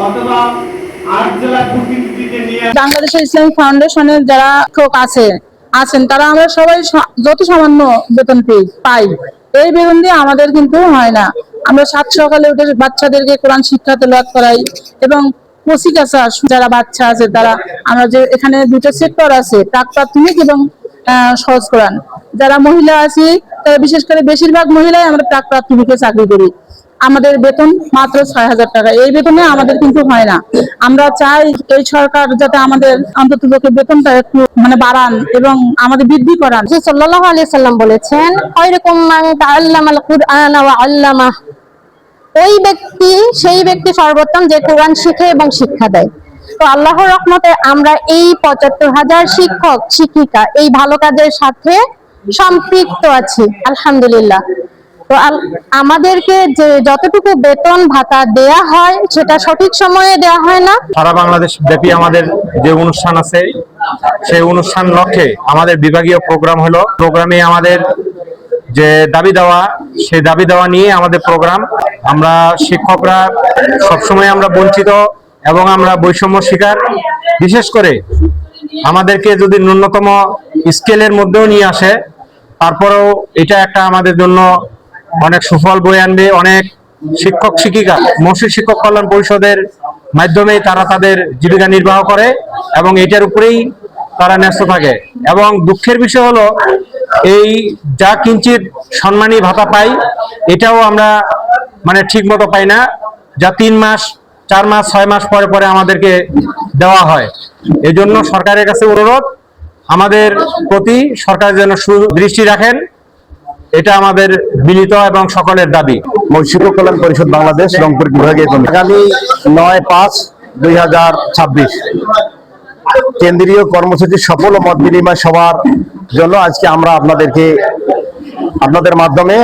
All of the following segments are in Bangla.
অথবা 8 জেলা কূটনীতিকে নিয়ে বাংলাদেশের ইসলামিক ফাউন্ডেশনের যারা শিক্ষক আছেন তারা আমরা সবাই যত সামান্য বেতন পাই, এই বেতন দিয়ে আমাদের কিন্তু হয় না। আমরা সাত সকালে উঠে বাচ্চাদেরকে কোরআন শিক্ষা তেলাওয়াত করাই এবং কচিকাঁচা যারা বাচ্চা আছে তারা, আমরা যে এখানে দুটো সেক্টর আছে, প্রাক প্রাথমিক এবং সহজ কোরআন, যারা মহিলা আছে তারা বিশেষ করে বেশিরভাগ মহিলাই আমরা প্রাক প্রাথমিকে চাকরি করি। আমাদের বেতন মাত্র 6,000 টাকা। এই বেতনে আমাদের কিন্তু হয় না। আমরা চাই এই সরকার যাতে আমাদের অন্ততপক্ষে বেতনটা একটু বাড়ান এবং আমাদের বৃদ্ধি করান। সাল্লাল্লাহু আলাইহি সাল্লাম বলেছেন, খায়রুকুম মান তাআল্লামাল কুরআনা ওয়া আল্লামাহ। সেই ব্যক্তি সর্বোত্তম যে কোরআন শিখে এবং শিক্ষা দেয়। তো আল্লাহর রহমতে আমরা এই 75,000 শিক্ষক শিক্ষিকা এই ভালো কাজের সাথে সম্পৃক্ত আছি, আলহামদুলিল্লাহ। তো আমাদেরকে যে যতটুকু বেতন ভাতা দেয়া হয় সেটা সঠিক সময়ে দেয়া হয় না। সারা বাংলাদেশ ব্যাপী আমাদের যে অনুষ্ঠান আছে সেই অনুষ্ঠান লক্ষ্যে আমাদের বিভাগীয় প্রোগ্রাম হলো। প্রোগ্রামে আমাদের যে দাবি দেওয়া, সেই দাবি দেওয়া নিয়ে আমাদের প্রোগ্রাম। আমরা শিক্ষকরা সবসময় আমরা বঞ্চিত এবং আমরা বৈষম্য শিকার। বিশেষ করে আমাদেরকে যদি ন্যূনতম স্কেলের মধ্যেও নিয়ে আসে, তারপরেও এটা একটা আমাদের জন্য অনেক সুফল বয়ে আনবে। অনেক শিক্ষক শিক্ষিকা মসজিদ শিক্ষক কল্যাণ পরিষদের মাধ্যমে তারা তাদের জীবিকা নির্বাহ করে এবং এটার উপরেই তারা ন্যস্ত থাকে। এবং দুঃখের বিষয় হলো এই যা কিঞ্চিত সম্মানী ভাতা পাই, এটাও আমরা ঠিক মতো পাই না। যা 3 মাস 4 মাস 6 মাস পরে পরে আমাদেরকে দেওয়া হয়। এই জন্য সরকারের কাছে অনুরোধ, আমাদের প্রতি সরকার যেন সুদৃষ্টি রাখেন, এটা আমাদের বিনীত এবং সকলের দাবি। মসজিদ শিক্ষক কল্যাণ পরিষদ বাংলাদেশ রংপুর বিভাগীয় কমিটি আগামী 9/5/2026 কেন্দ্রীয় কর্মসূচি সফল ও মত বিনিময় সভার জন্য আজকে আমরা আপনাদের মাধ্যমে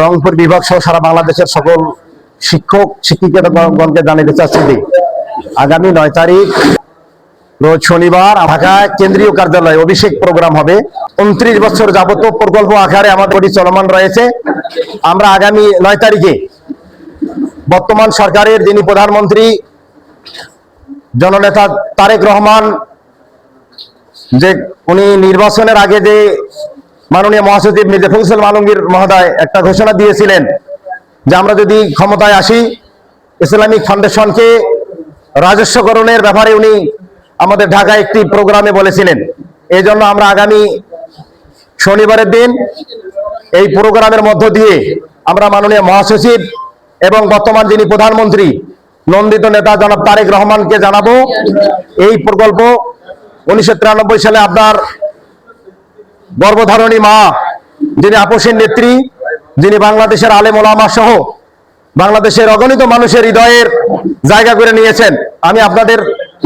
রংপুর বিভাগ সহ সারা বাংলাদেশের সকল শিক্ষক শিক্ষিকাগণকে জানাতে চাচ্ছি যে আগামী 9 তারিখ রোজ শনিবার ঢাকা কেন্দ্রীয় কার্যালয়ে অভিষেক প্রোগ্রাম হবে। 29 বছর যাবত প্রকল্প আকারে আমাদের চলমান রয়েছে। আমরা আগামী 9 তারিখে বর্তমান সরকারের যিনি প্রধানমন্ত্রী জননেতা তারেক রহমান, যে উনি নির্বাচনের আগে যে মাননীয় মহাসচিব মির্জা ফখরুল আলমগীর মহোদয় একটা ঘোষণা দিয়েছিলেন যে আমরা যদি ক্ষমতায় আসি ইসলামিক ফাউন্ডেশনকে রাজস্বকরণের ব্যাপারে উনি আমাদের ঢাকায় একটি প্রোগ্রামে বলেছিলেন। এই জন্য আমরা আগামী শনিবারের দিন এই প্রোগ্রামের মধ্য দিয়ে আমরা মাননীয় মহাসচিব এবং বর্তমান যিনি প্রধানমন্ত্রী নন্দিত নেতা জনাব তারেক রহমানকে জানাবো এই প্রকল্প 1993 সালে আপনার গর্ভধারণী মা, যিনি আপসীর নেত্রী, যিনি বাংলাদেশের আলেম ওলামা সহ বাংলাদেশের অগণিত মানুষের হৃদয়ের জায়গা করে নিয়েছেন। আমি আপনাদের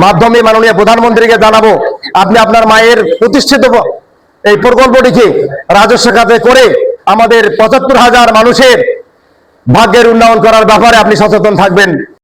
মাধ্যমে মাননীয় প্রধানমন্ত্রীকে জানাবো আপনি আপনার মায়ের প্রতিষ্ঠিত এই প্রকল্পটিকে রাজস্ব খাতে করে আমাদের 75,000 মানুষের ভাগ্যের উন্নয়ন করার ব্যাপারে আপনি সচেতন থাকবেন।